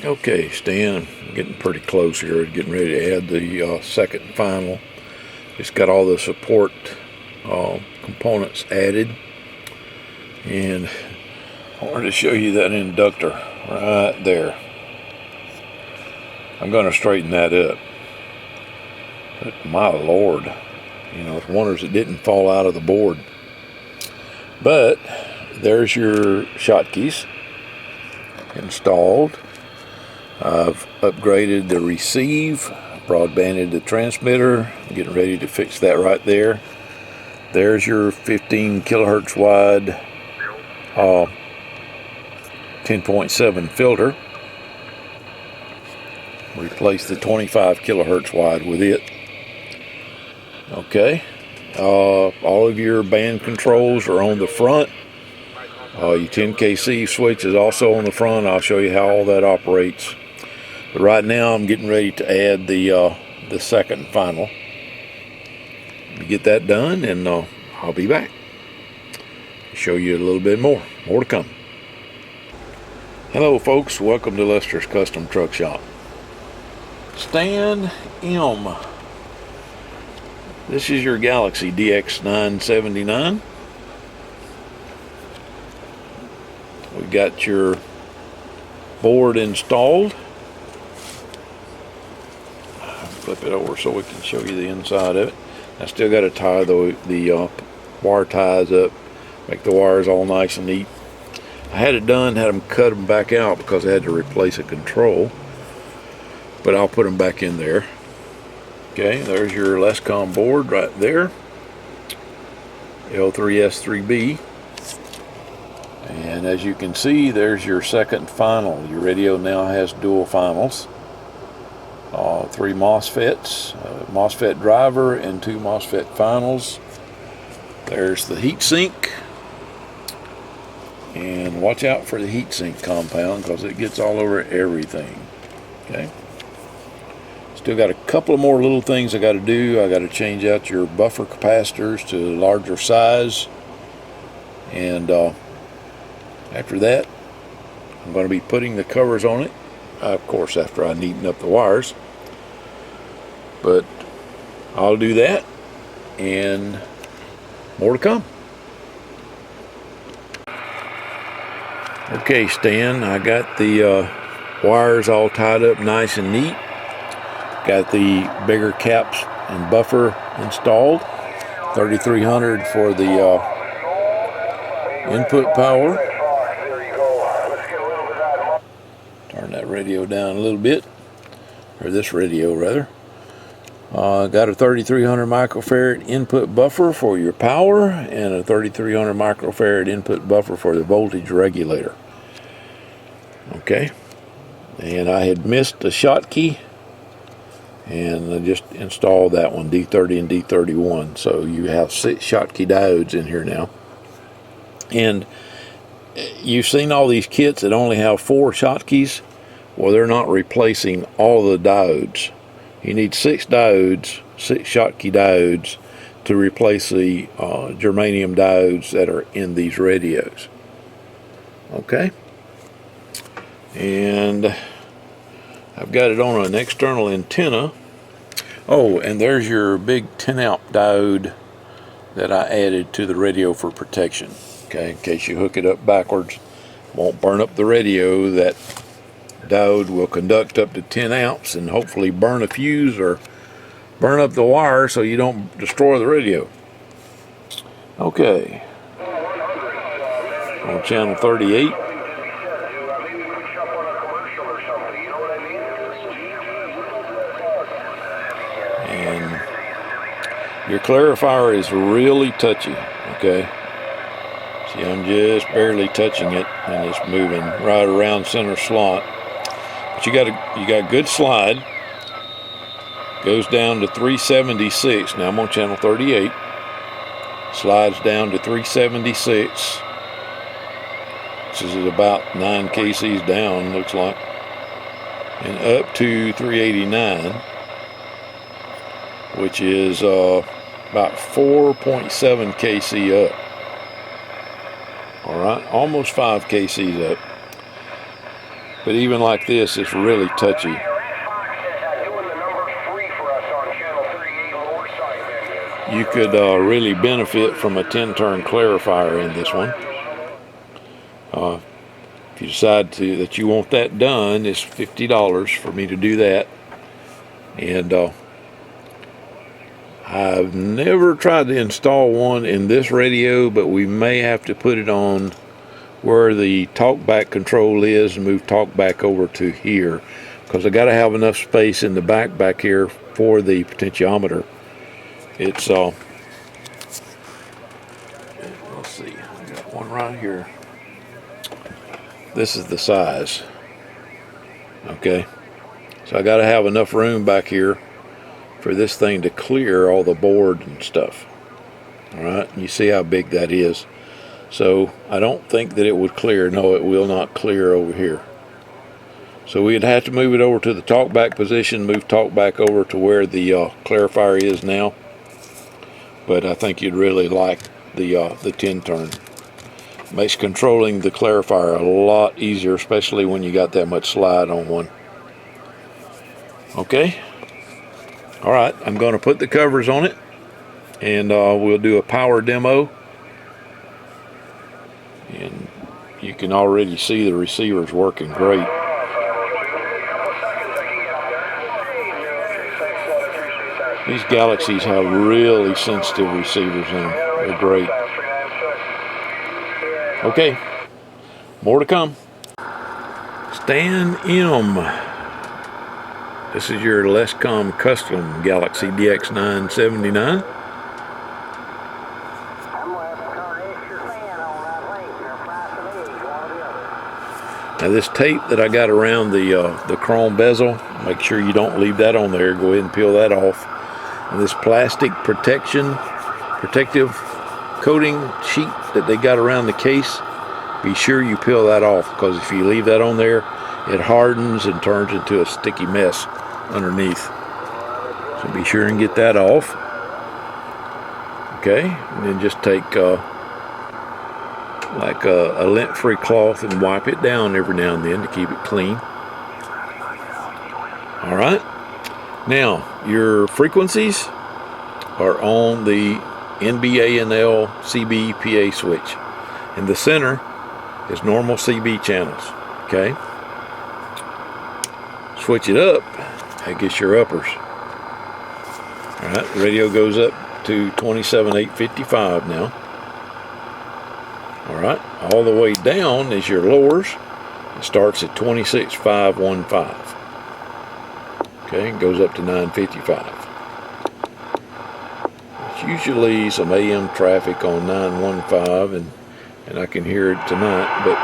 Okay, Stan, I'm getting pretty close here, getting ready to add the second and final. Just got all the support components added, and I wanted to show you that inductor right there. I'm going to straighten that up, but my lord, it's wonders it didn't fall out of the board. But there's your hotkeys installed. I've upgraded the receive, broadbanded the transmitter. I'm getting ready to fix that right there. There's your 15 kilohertz wide 10.7 filter. Replace the 25 kilohertz wide with it. Okay. All of your band controls are on the front. Your 10kc switch is also on the front. I'll show you how all that operates. But right now I'm getting ready to add the second and final. Get that done, and I'll be back. Show you a little bit more. More to come. Hello folks, welcome to Lester's Custom Truck Shop. Stan M. This is your Galaxy DX979. We got your board installed. Flip it over so we can show you the inside of it. I still got to tie the wire ties up, make the wires all nice and neat. I had it done, had them cut them back out because I had to replace a control, but I'll put them back in there. Okay, there's your Lescom board right there, L3S3B, and as you can see, there's your second final. Your radio now has dual finals. 3 Mosfets, MOSFET driver, and 2 MOSFET finals. There's the heat sink, and watch out for the heat sink compound because it gets all over everything. Okay. Still got a couple of more little things I got to do. I got to change out your buffer capacitors to larger size, and after that, I'm going to be putting the covers on it. Of course, after I neaten up the wires. But I'll do that, and more to come. Okay, Stan, I got the wires all tied up nice and neat. Got the bigger caps and buffer installed. 3300 for the input power. Turn that radio down a little bit, or this radio rather. Got a 3300 microfarad input buffer for your power, and a 3300 microfarad input buffer for the voltage regulator. Okay, and I had missed the Schottky, and I just installed that one, D30 and D31. So you have 6 Schottky diodes in here now. And you've seen all these kits that only have 4 Schottkys. Well, they're not replacing all the diodes. You need 6 diodes, 6 Schottky diodes, to replace the germanium diodes that are in these radios. Okay? And I've got it on an external antenna. Oh, and there's your big 10 amp diode that I added to the radio for protection. Okay, in case you hook it up backwards, won't burn up the radio. That diode will conduct up to 10 amps and hopefully burn a fuse or burn up the wire so you don't destroy the radio. Okay, on channel 38. And your clarifier is really touchy, okay? See, I'm just barely touching it, and it's moving right around center slot. But you got good slide. Goes down to 376. Now I'm on channel 38. Slides down to 376. This is about 9 kcs down, looks like, and up to 389, which is about 4.7 kc up. All right, almost 5 kcs up. But even like this, it's really touchy. You could really benefit from a 10-turn clarifier in this one. If you decide that you want that done, it's $50 for me to do that. And I've never tried to install one in this radio, but we may have to put it on where the talkback control is and move talkback over to here, because I got to have enough space in the back here for the potentiometer. It's let's see, I got one right here. This is the size. Okay, so I got to have enough room back here for this thing to clear all the board and stuff. All right, you see how big that is. So I don't think that it would clear. No, it will not clear over here. So we'd have to move it over to the talkback position, move talkback over to where the clarifier is now. But I think you'd really like the 10-turn. Makes controlling the clarifier a lot easier, especially when you got that much slide on one. Okay. All right, I'm going to put the covers on it, and we'll do a power demo. And you can already see the receivers working great. These Galaxies have really sensitive receivers in them. They're great. Okay, more to come. Stan M. This is your Lescom Custom Galaxy DX979. Now this tape that I got around the chrome bezel, make sure you don't leave that on there. Go ahead and peel that off. And this plastic protective coating sheet that they got around the case, be sure you peel that off, because if you leave that on there, it hardens and turns into a sticky mess underneath. So be sure and get that off. Okay, and then just take like a lint-free cloth and wipe it down every now and then to keep it clean. All right, now your frequencies are on the NBANL CB PA switch. In the center is normal CB channels. Okay, switch it up, that gets your uppers. All right, the radio goes up to 27,855 now. All right, all the way down is your lowers. It starts at 26,515. Okay, it goes up to 955. It's usually some AM traffic on 915, and I can hear it tonight, but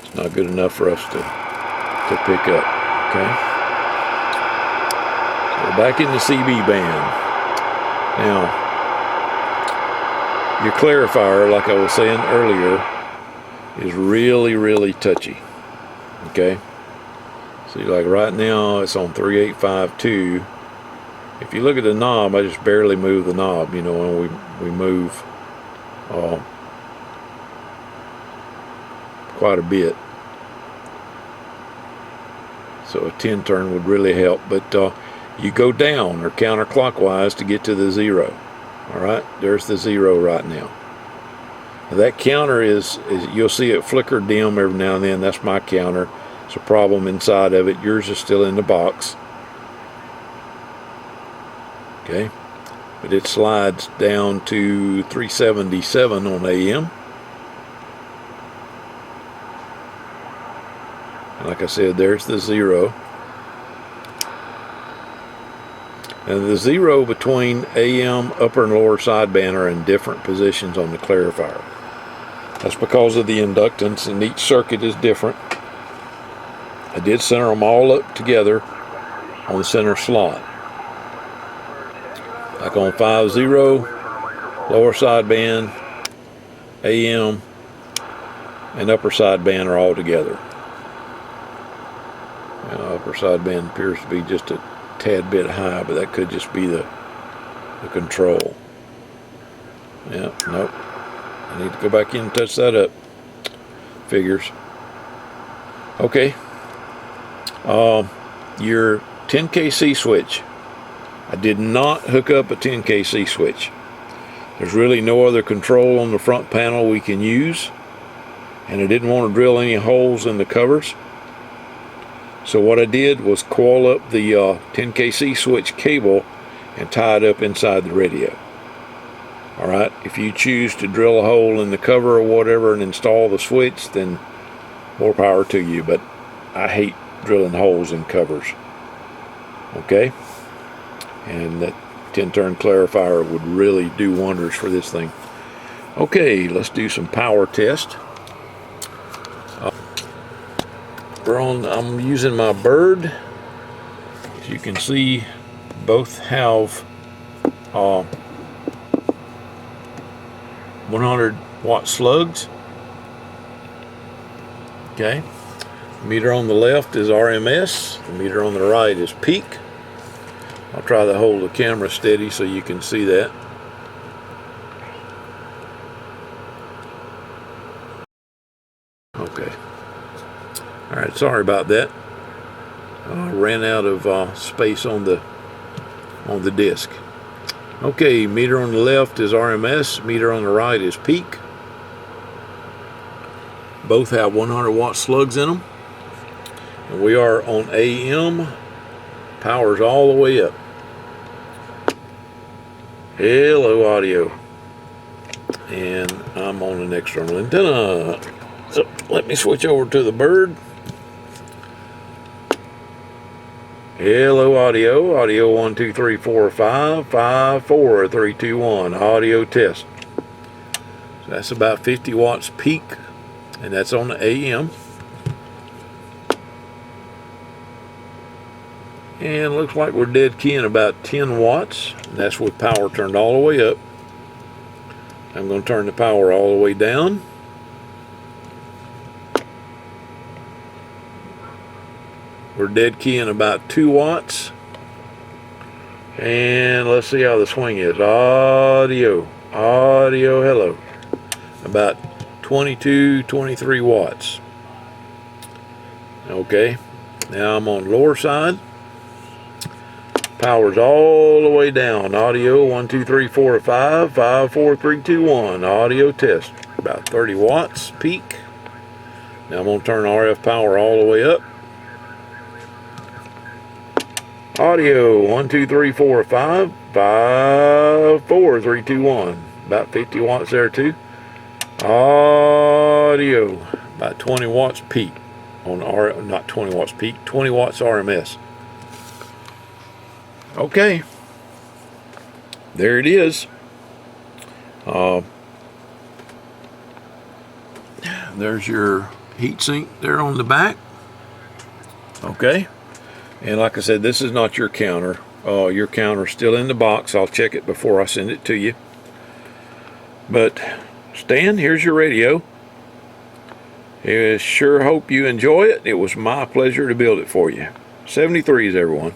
it's not good enough for us to pick up. Okay. Back in the CB band. Now, your clarifier, like I was saying earlier, is really, really touchy. Okay? See, like right now, it's on 3852. If you look at the knob, I just barely move the knob, and we move quite a bit. So a 10-turn would really help, but you go down or counterclockwise to get to the 0. All right, there's the 0 right now. Now that counter is you'll see it flicker dim every now and then. That's my counter. It's a problem inside of it. Yours is still in the box. Okay, but it slides down to 377 on AM. And like I said, there's the 0. And the 0 between AM, upper and lower sideband are in different positions on the clarifier. That's because of the inductance, and each circuit is different. I did center them all up together on the center slot. Like on 5-0, lower sideband, AM, and upper sideband are all together. Upper sideband appears to be just a tad bit high, but that could just be the control. Yeah, nope. I need to go back in and touch that up. Figures. Okay. Your 10kc switch. I did not hook up a 10kc switch. There's really no other control on the front panel we can use, and I didn't want to drill any holes in the covers. So what I did was coil up the 10kc switch cable and tie it up inside the radio. Alright, if you choose to drill a hole in the cover or whatever and install the switch, then more power to you, but I hate drilling holes in covers. Okay? And that 10-turn clarifier would really do wonders for this thing. Okay, let's do some power test. I'm using my Bird. As you can see, both have 100 watt slugs. Okay, the meter on the left is RMS, the meter on the right is peak. I'll try to hold the camera steady so you can see that. Okay. Alright, sorry about that. I ran out of space on the disc. Okay, meter on the left is RMS, meter on the right is peak. Both have 100 watt slugs in them. And we are on AM. Power's all the way up. Hello, audio. And I'm on an external antenna. So let me switch over to the Bird. Hello, audio. Audio 1, 2, 3, 4, 5, 5, 4, 3, 2, 1. Audio test. So that's about 50 watts peak, and that's on the AM. And looks like we're dead keying about 10 watts. And that's with power turned all the way up. I'm going to turn the power all the way down. We're dead keying about 2 watts. And let's see how the swing is. Audio, hello. About 22, 23 watts. Okay, now I'm on lower side. Power's all the way down. Audio 1, 2, 3, 4, 5, 5, 4, 3, 2, 1. Audio test. About 30 watts peak. Now I'm going to turn RF power all the way up. Audio 1, 2, 3, 4, 5, 5, 4, 3, 2, 1. About 50 watts there too. Audio about 20 watts peak on not 20 watts peak, 20 watts RMS. Okay, there it is. There's your heatsink there on the back. Okay. And like I said, this is not your counter. Your counter's still in the box. I'll check it before I send it to you. But Stan, here's your radio. I sure hope you enjoy it. It was my pleasure to build it for you. 73s, everyone.